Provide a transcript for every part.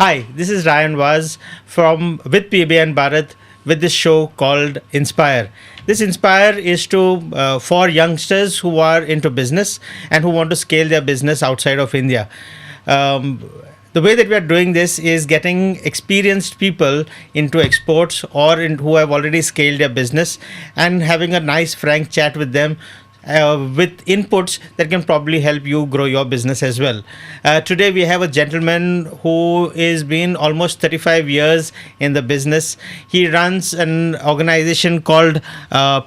Hi, this is Ryan Vaz from with PBN Bharat with this show called Inspire. This Inspire is to for youngsters who are into business and who want to scale their business outside of India. Um, the way that we are doing this is getting experienced people into exports or who have already scaled their business and having a nice frank chat with them with inputs that can probably help you grow your business as well. Today we have a gentleman who has been almost 35 years in the business. He runs an organization called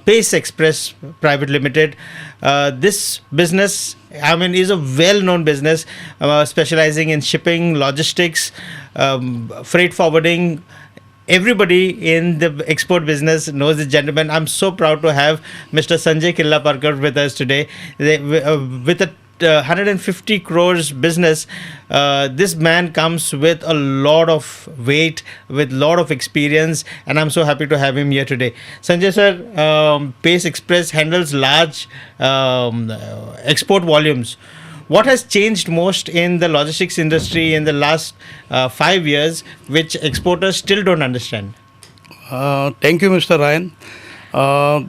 Pace Express Pvt. Limited. This business, is a well-known business specializing in shipping, logistics, freight forwarding. Everybody in the export business knows this gentleman. I'm so proud to have Mr. Sanjay Kirlaparker with us today. With a 150 crores business, this man comes with a lot of weight, with a lot of experience, and I'm so happy to have him here today. Sanjay sir, Pace Express handles large export volumes. What has changed most in the logistics industry in the last 5 years, which exporters still don't understand? Thank you, Mr. Ryan.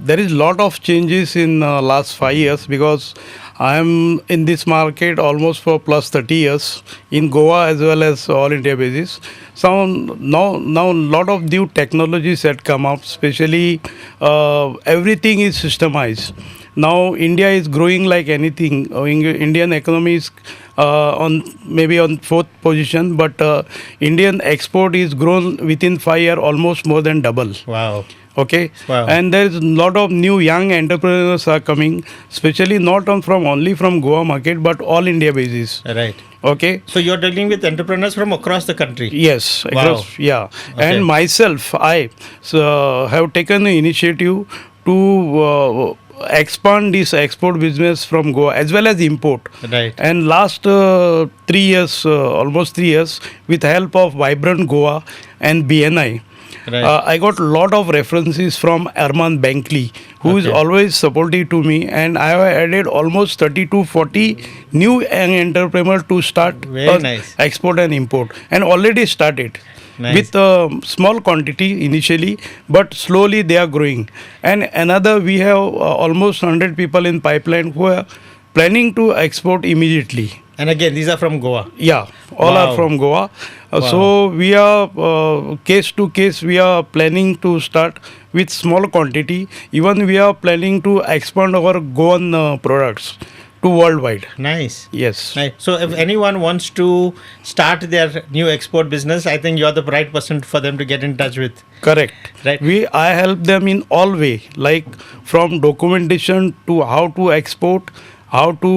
There is a lot of changes in last 5 years because I am in this market almost for plus 30 years in Goa as well as all India basis. So now a lot of new technologies had come up, especially everything is systemized. Now India is growing like anything. Indian economy is on fourth position, but Indian export is grown within 5 years almost more than double. Wow. Okay. Wow. And there is a lot of new young entrepreneurs are coming, especially not only from Goa market but all India basis. Right. Okay. So you're dealing with entrepreneurs from across the country. Yes. Wow. Yeah. Okay. And myself, I have taken the initiative to expand this export business from Goa as well as import. Right. And last 3 years, almost 3 years, with help of Vibrant Goa and BNI, Right. I got a lot of references from Arman Bankley, who is Okay. always supportive to me, and I have added almost 30 to 40 new young entrepreneurs to start Very nice. export and import, and already started. Nice. With small quantity initially, but slowly they are growing. And another, we have almost 100 people in pipeline who are planning to export immediately. And again, these are from Goa. Yeah, all Wow. are from Goa. Wow. So we are case to case. We are planning to start with small quantity. Even we are planning to expand our Goan products to worldwide. Nice. Yes. Nice. So if anyone wants to start their new export business, I think you're the right person for them to get in touch with. Correct. Right. I help them in all way, like from documentation to how to export, how to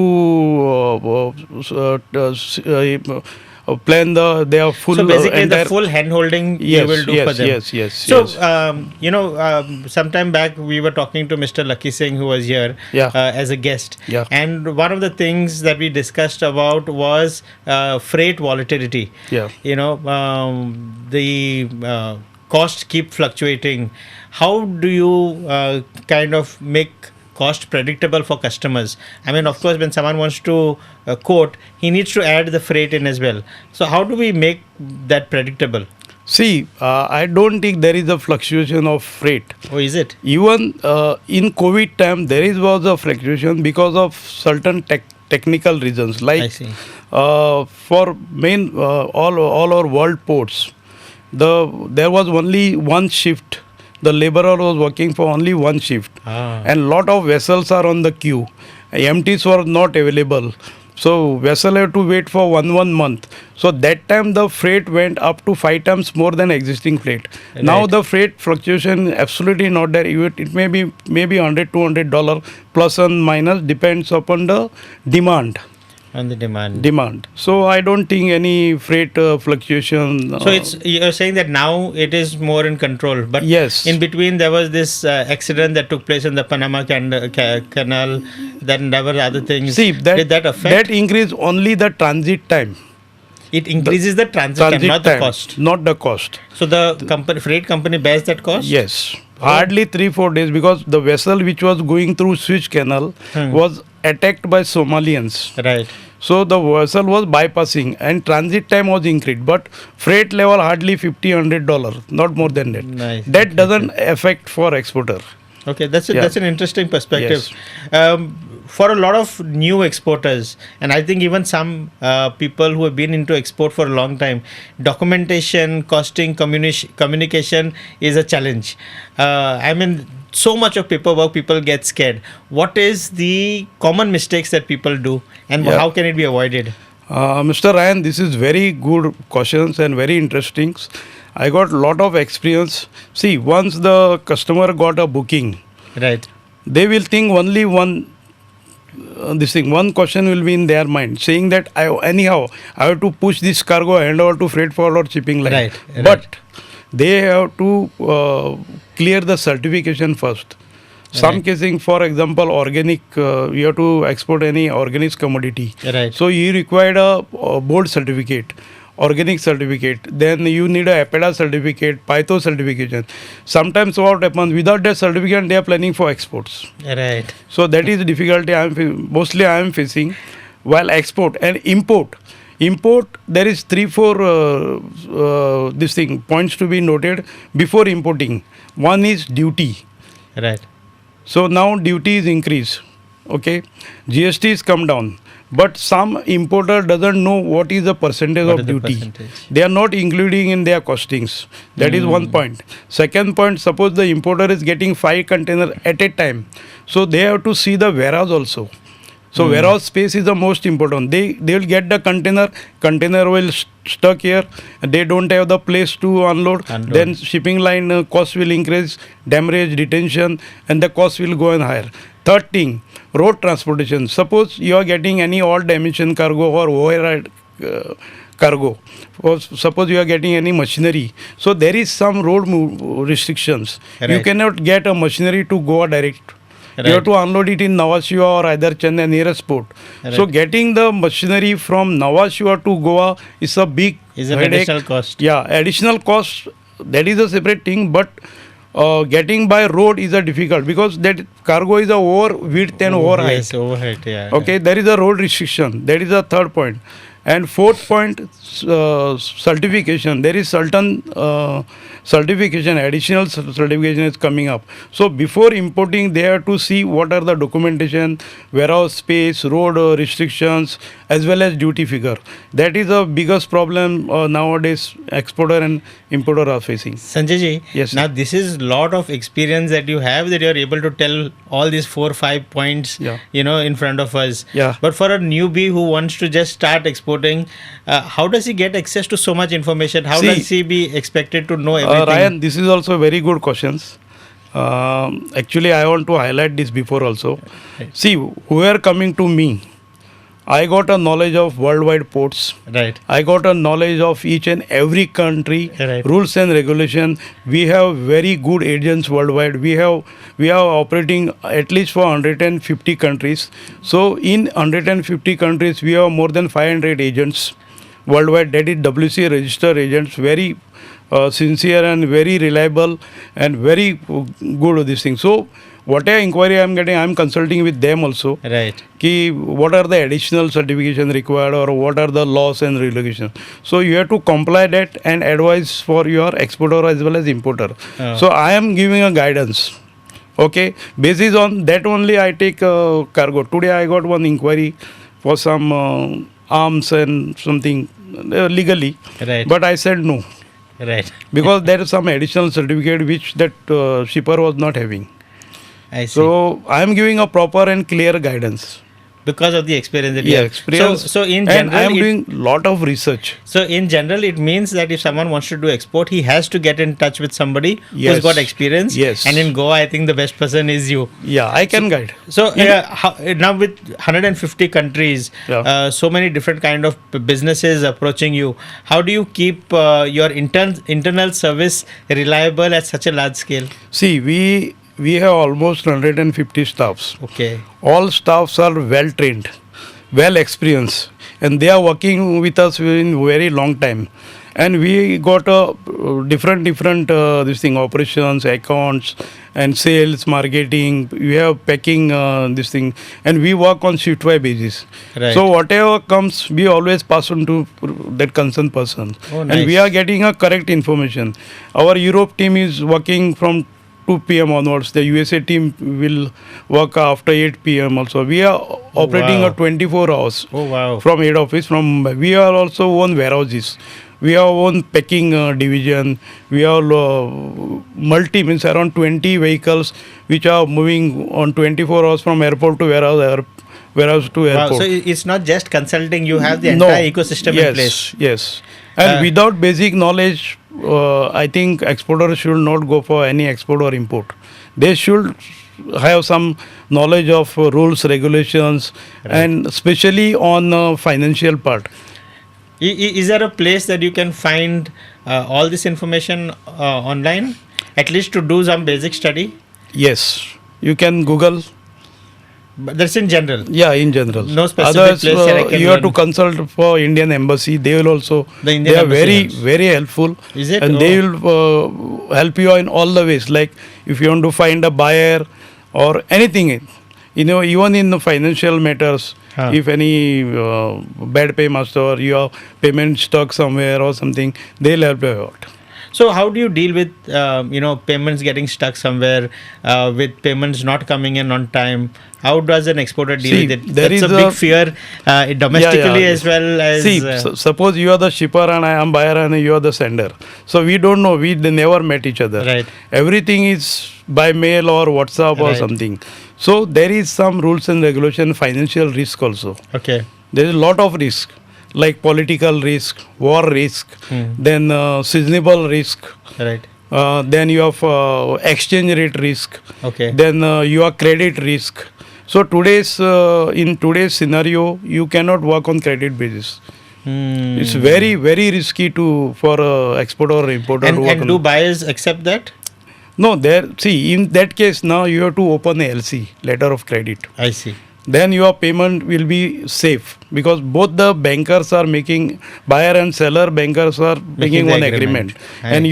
plan their full. So basically, the full hand holding you will do for them. Yes. So, sometime back we were talking to Mr. Lucky Singh, who was here Yeah. as a guest. Yeah. And one of the things that we discussed about was freight volatility. Yeah. The costs keep fluctuating. How do you kind of make cost predictable for customers? Of course, when someone wants to quote, he needs to add the freight in as well. So how do we make that predictable? See, I don't think there is a fluctuation of freight. Oh, is it? Even in COVID time, was a fluctuation because of certain technical reasons. I Like see. for main all our world ports, there was only one shift. The laborer was working for only one shift, and lot of vessels are on the queue. Empties were not available, so vessel have to wait for one month. So that time the freight went up to 5 times more than existing freight. Right. Now the freight fluctuation absolutely not there. It may be $100-$200 plus and minus, depends upon the demand. On the demand. So I don't think any freight fluctuation. So you're saying that now it is more in control. But Yes. in between there was this accident that took place in the Panama Canal. Then there were other things. See, Did that affect? that increase only the transit time. It increases the transit time, not the cost. Not the cost. So the freight company bears that cost? Yes. Hardly 3-4 days, because the vessel which was going through Suez Canal was attacked by Somalians. Right. So the vessel was bypassing and transit time was increased, but freight level hardly $50-$100, not more than that. Nice. That Okay, doesn't affect for exporter. Okay, that's Yeah. that's an interesting perspective. For a lot of new exporters, and I think even some people who have been into export for a long time, documentation, costing, communication is a challenge. I mean, so much of paperwork, people get scared. What is the common mistakes that people do, and Yeah. how can it be avoided? Mr. Ryan, this is very good questions and very interesting. I got lot of experience. See, once the customer got a booking, Right. they will think only one question will be in their mind, saying that I have to push this cargo hand over to freight forward shipping line. Right, right. But they have to clear the certification first. Some Right. casing, for example, organic, you have to export any organic commodity. Right. So you require a board certificate, organic certificate. Then you need a APEDA certificate, PITO certification. Sometimes what happens, without that certificate, they are planning for exports. Right. So that is the difficulty mostly I am facing. While export and import, there is 3-4 points to be noted before importing. One is duty. Right. So now duty is increased. Okay, GST is come down. But some importer doesn't know what is the percentage What of is the duty. percentage? They are not including in their costings. That is one point. Second point, suppose the importer is getting 5 containers at a time. So they have to see the warehouse also. So warehouse space is the most important. They will get the container will stuck here. They don't have the place to unload. Then shipping line cost will increase, damage, detention, and the cost will go on higher. Third thing, road transportation. Suppose you are getting any odd dimension cargo or override cargo. Or suppose you are getting any machinery. So there is some road restrictions. Right. You cannot get a machinery to Goa direct. Right. You have to unload it in Nhava Sheva or either Chennai nearest port. Right. So getting the machinery from Nhava Sheva to Goa is a big Is an headache. additional cost. Yeah, additional cost. That is a separate thing, but getting by road is a difficult because that cargo is a over width and over height. Yes, overhead. Yeah. Okay, there is a road restriction. That is the third point. And fourth point, certification. There is certain certification, additional certification is coming up. So before importing, they have to see what are the documentation, warehouse space, road restrictions, as well as duty figure. That is the biggest problem nowadays exporter and importer are facing. Sanjay ji, Yes, now this is lot of experience that you have, that you are able to tell all these 4-5 points, Yeah. in front of us. Yeah. But for a newbie who wants to just start exporting, how does he get access to so much information? How See, does he be expected to know everything? Ryan, this is also very good questions. Actually, I want to highlight this before also. Right. See, who are coming to me, I got a knowledge of worldwide ports. Right. I got a knowledge of each and every country, Right. rules and regulation. We have very good agents worldwide. We are operating at least for 150 countries. So in 150 countries, we have more than 500 agents worldwide. That is WC registered agents, very sincere and very reliable and very good this thing. So whatever inquiry I am getting, I am consulting with them also. Right. Ki what are the additional certification required or what are the laws and regulations. So you have to comply that and advise for your exporter as well as importer. Oh. So I am giving a guidance. Okay, basis on that only I take cargo. Today I got one inquiry for some arms and something legally, Right. but I said no Right. because there is some additional certificate which that shipper was not having. I see. So I am giving a proper and clear guidance. Because of the experience that you Yeah, have. experience. So in And general, I am doing lot of research. So in general, it means that if someone wants to do export, he has to get in touch with somebody who's Yes. got experience. Yes. And in Goa, I think the best person is you. Yeah, I can guide. So now with 150 countries, Yeah. so many different kind of businesses approaching you, how do you keep your internal service reliable at such a large scale? See, we have almost 150 staffs. Okay. All staffs are well trained, well experienced, and they are working with us in very long time. and we got different this thing, operations, accounts, and sales, marketing. We have packing this thing, and we work on shift by basis. Right. So whatever comes, we always pass on to that concerned person, Oh, nice. and we are getting a correct information. Our Europe team is working from 2 p.m. onwards. The USA team will work after 8 p.m. also. We are operating wow. a 24 hours Oh, wow. from head office. We are also own warehouses. We have own packing division. We have means around 20 vehicles which are moving on 24 hours from airport to warehouse to Wow. airport. So it's not just consulting, you have the entire ecosystem in place. Yes. And without basic knowledge, I think exporters should not go for any export or import. They should have some knowledge of rules, regulations, and especially on financial part. Is there a place that you can find all this information online, at least to do some basic study? Yes, you can Google. But that's in general. Yeah, in general. No specific Others, place that I can you have to learn. consult for Indian Embassy. They will also. The Indian they are Embassy very helps. very helpful. Is it? And Oh. they will help you in all the ways. Like if you want to find a buyer or anything, even in the financial matters. Huh. If any bad paymaster or your payment stuck somewhere or something, they'll help you out. So how do you deal with payments getting stuck somewhere, with payments not coming in on time? How does an exporter deal with it? That's a big fear domestically as well as. See, suppose you are the shipper and I am buyer and you are the sender. So we don't know. They never met each other. Right. Everything is by mail or WhatsApp or Right. something. So there is some rules and regulation, financial risk also. Okay. There is a lot of risk, like political risk, war risk, then seasonable risk. Right. Then you have exchange rate risk. Okay. Then your credit risk. So in today's scenario, you cannot work on credit basis. It's very very risky for exporter or importer to work And on. do buyers accept that? No, in that case now you have to open a LC, letter of credit. I see. Then your payment will be safe because both the bankers are making, buyer and seller bankers are making the one agreement. and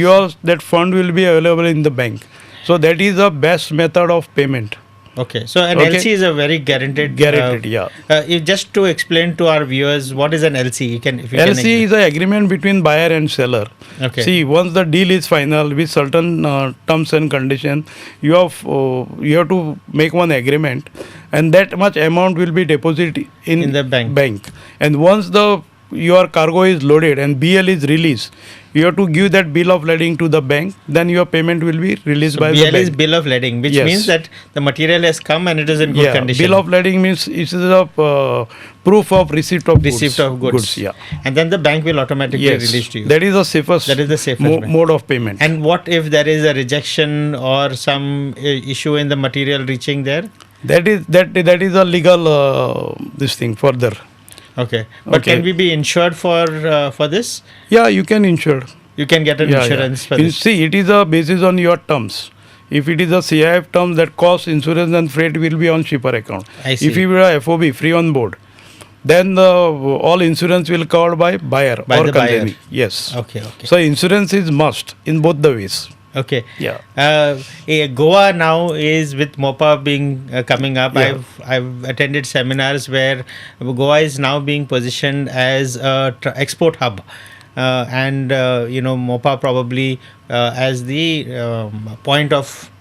that fund will be available in the bank. So that is the best method of payment. Okay. So an Okay. LC is a very guaranteed. Yeah. Just to explain to our viewers, what is an LC? If you LC is an agreement between buyer and seller. Okay. See, once the deal is final with certain terms and conditions, you have to make one agreement, and that much amount will be deposited in the bank. And once your cargo is loaded and BL is released, you have to give that bill of lading to the bank. Then your payment will be released by the BL bank. is bill of lading, which Yes. means that the material has come and it is in good condition. Bill of lading means it is a proof of receipt of goods. Yeah. And then the bank will automatically release to you. That is the safest. That is the safest mode of payment. And what if there is a rejection or some issue in the material reaching there? That is a legal this thing further. Okay. But can we be insured for this? Yeah, you can insure. You can get an insurance for this. See, it is a basis on your terms. If it is a CIF term, that cost, insurance and freight will be on shipper account. I see. If you are a FOB, free on board, then all insurance will covered by buyer By or the company. buyer. Yes. Okay. So insurance is must in both the ways. Okay. Yeah. Goa now is with MOPA being coming up. Yeah. I've attended seminars where Goa is now being positioned as a export hub, and MOPA probably as the point of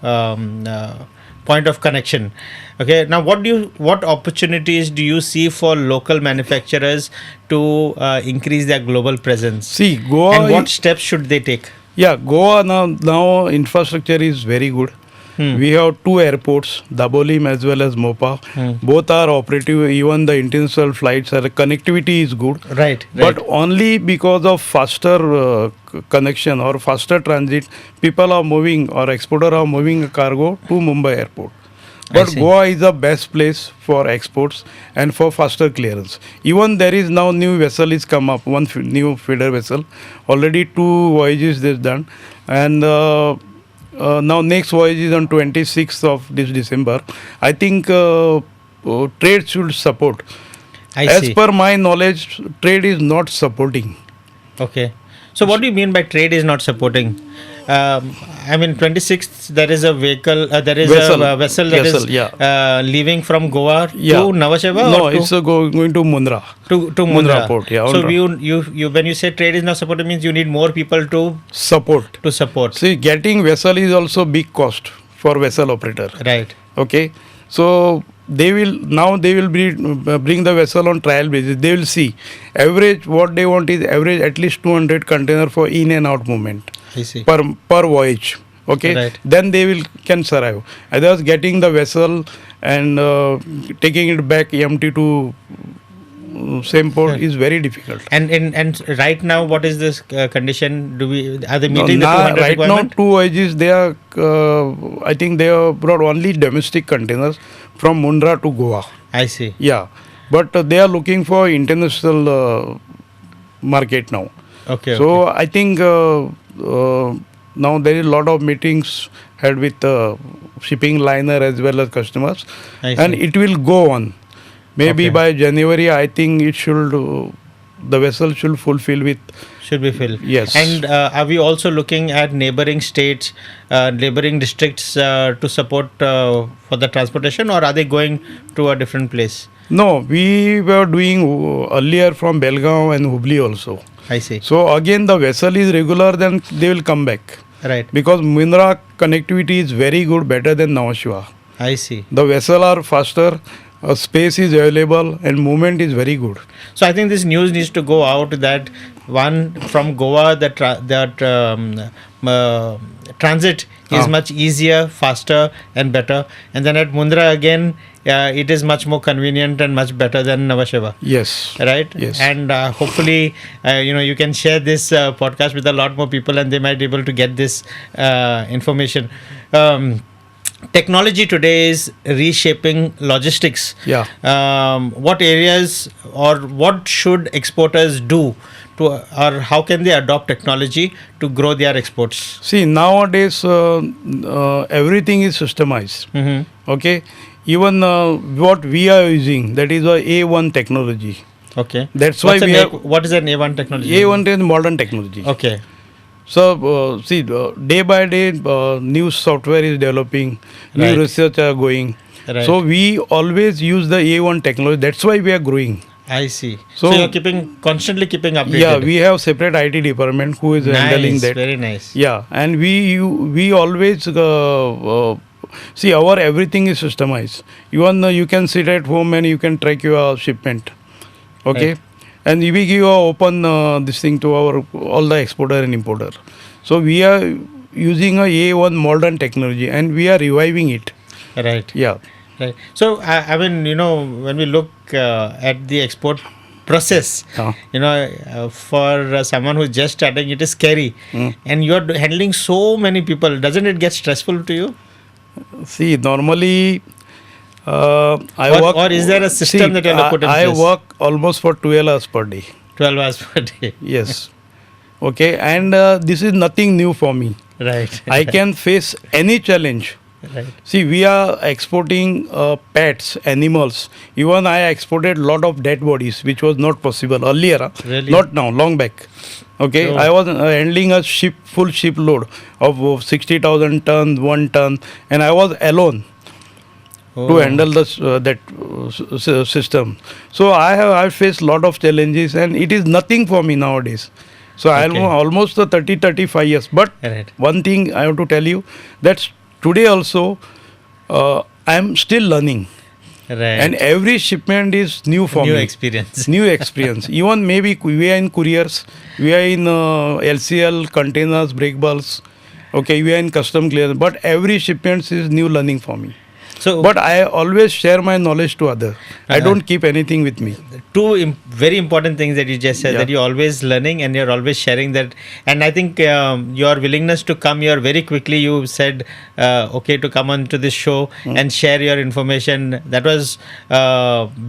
connection. Okay. Now, what opportunities do you see for local manufacturers to increase their global presence? See, Goa. And what steps should they take? Yeah, Goa now infrastructure is very good. We have 2 airports, Dabolim as well as Mopa. Both are operative. Even the international flights connectivity is good. Right. But only because of faster connection or faster transit, people are moving or exporter are moving a cargo to Mumbai airport. But Goa is the best place for exports and for faster clearance. Even there is now new vessel is come up, one new feeder vessel. Already 2 voyages they've done. And now next voyage is on 26th of this December. I think trade should support. As per my knowledge, trade is not supporting. Okay. So what do you mean by trade is not supporting? I mean, 26th there is a vehicle, there is a vessel that Vessel, is yeah. leaving from Goa Yeah. to Navasheva. No, or to, it's going to Mundra. to Mundra Mundra. port, yeah, So Mundra. you when you say trade is not supported means you need more people to Support. support. See, getting vessel is also big cost for vessel operator. Right. Okay, so they will bring the vessel on trial basis. They will see average. What they want is average at least 200 container for in and out movement I see. per voyage. Okay, Right. then they can survive. Otherwise, getting the vessel and taking it back empty to same port Right. is very difficult. And right now, what is this condition? Are they meeting the Now, 200 right requirement? now, two voyages they are. I think they have brought only domestic containers from Mundra to Goa. I see. Yeah, but they are looking for international market now. Okay. So okay. I think now there is a lot of meetings had with shipping liner as well as customers, I and see. it will go on. Maybe Okay. by January, I think it should. The vessel should fulfill with. Should be filled. Yes. And are we also looking at neighboring states, neighboring districts to support for the transportation, or are they going to a different place? No, we were doing earlier from Belgaum and Hubli also. I see. So again, the vessel is regular, then they will come back Right. because Mundra connectivity is very good, better than Navasheva. I see. The vessel are faster, space is available, and movement is very good. So I think this news needs to go out that one from Goa, transit is much easier, faster, and better. And then at Mundra again, it is much more convenient and much better than Navasheva. Yes. Right. Yes. And hopefully, you can share this podcast with a lot more people, and they might be able to get this information. Technology today is reshaping logistics. Yeah. What areas or what should exporters do to, or how can they adopt technology to grow their exports? See, nowadays everything is systemized. Mm-hmm. Okay. Even what we are using, that is a A1 technology. Okay. That's why What is an A1 technology? A1 is modern technology. Okay. So, see, day by day, new software is developing, Right. new research are going. Right. So, we always use the A1 technology. That's why we are growing. I see. So, So- you're constantly keeping updated. Yeah, we have separate IT department who is handling Nice, that. very nice. Yeah, and we always see our everything is systemized. Even you can sit at home and you can track your shipment. Okay. Right. And we give a open this thing to our all the exporter and importer. So we are using a A1 modern technology and we are reviving it. Right. Yeah. Right. So, I mean, when we look at the export process, for someone who's just starting, it is scary. And you're handling so many people. Doesn't it get stressful to you? See, normally I Or- work. or is there a system that you have to put in I place? work almost for 12 hours per day. 12 hours per day. Yes. Okay, and this is nothing new for me. Right. I can face any challenge. Right. See, we are exporting pets, animals. Even I exported lot of dead bodies, which was not possible earlier. Really? Not now, long back. Okay, Oh. I was handling a full ship load of 60,000 tons, 1 ton, and I was alone to Oh. handle that system. So I faced lot of challenges, and it is nothing for me nowadays. So I am Okay. almost 35 years. But Right. one thing I have to tell you, that today also I am still learning, Right. and every shipment is new for New me. experience. New experience. Even maybe we are in couriers, we are in LCL, containers, brake bulbs. Okay, we are in custom clearance. But every shipment is new learning for me. So, But I always share my knowledge to others. I Uh-huh. don't keep anything with me. two very important things that you just said, Yeah. that you're always learning and you're always sharing that. And I think your willingness to come here very quickly, you said okay to come on to this show and share your information, that was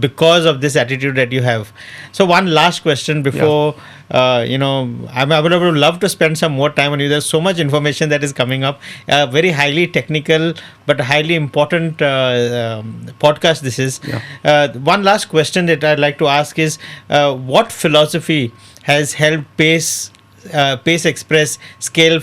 because of this attitude that you have. So one last question before I would love to spend some more time on you. There's so much information that is coming up, very highly technical but highly important podcast this is. One last question that I'd like to ask is what philosophy has helped Pace Pace Express scale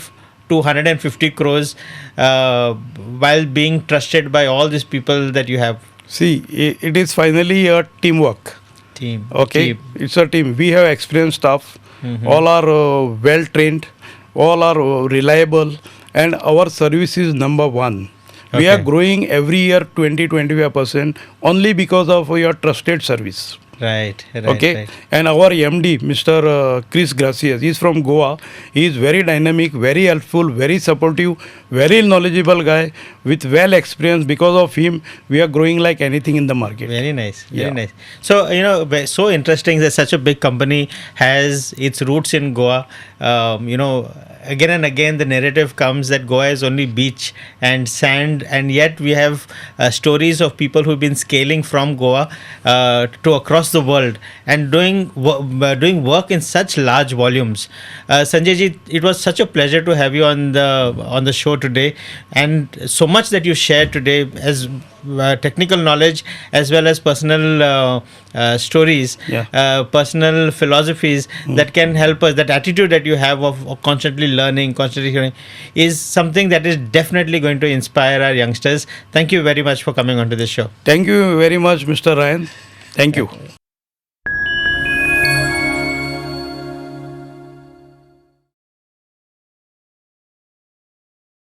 to 150 crores while being trusted by all these people that you have? See, it is finally a teamwork. Team. Okay, Team. it's a team. We have experienced staff. Mhm. All are well trained. All are reliable, and our service is number one. We are Okay. growing every year 20-25% only because of your trusted service. Right. Right. Okay, Right. and our MD, Mr. Chris Gracias, he's from Goa. He is very dynamic, very helpful, very supportive, very knowledgeable guy with well experience. Because of him, we are growing like anything in the market. Very nice, very Yeah. nice. So so interesting that such a big company has its roots in Goa. Again and again the narrative comes that Goa is only beach and sand, and yet we have stories of people who've been scaling from Goa to across the world and doing work in such large volumes. Sanjay ji, it was such a pleasure to have you on the show today, and so much that you shared today as technical knowledge as well as personal stories, personal philosophies that can help us. That attitude that you have of constantly learning, constantly hearing, is something that is definitely going to inspire our youngsters. Thank you very much for coming onto this show. Thank you very much, Mr. Ryan. Thank you.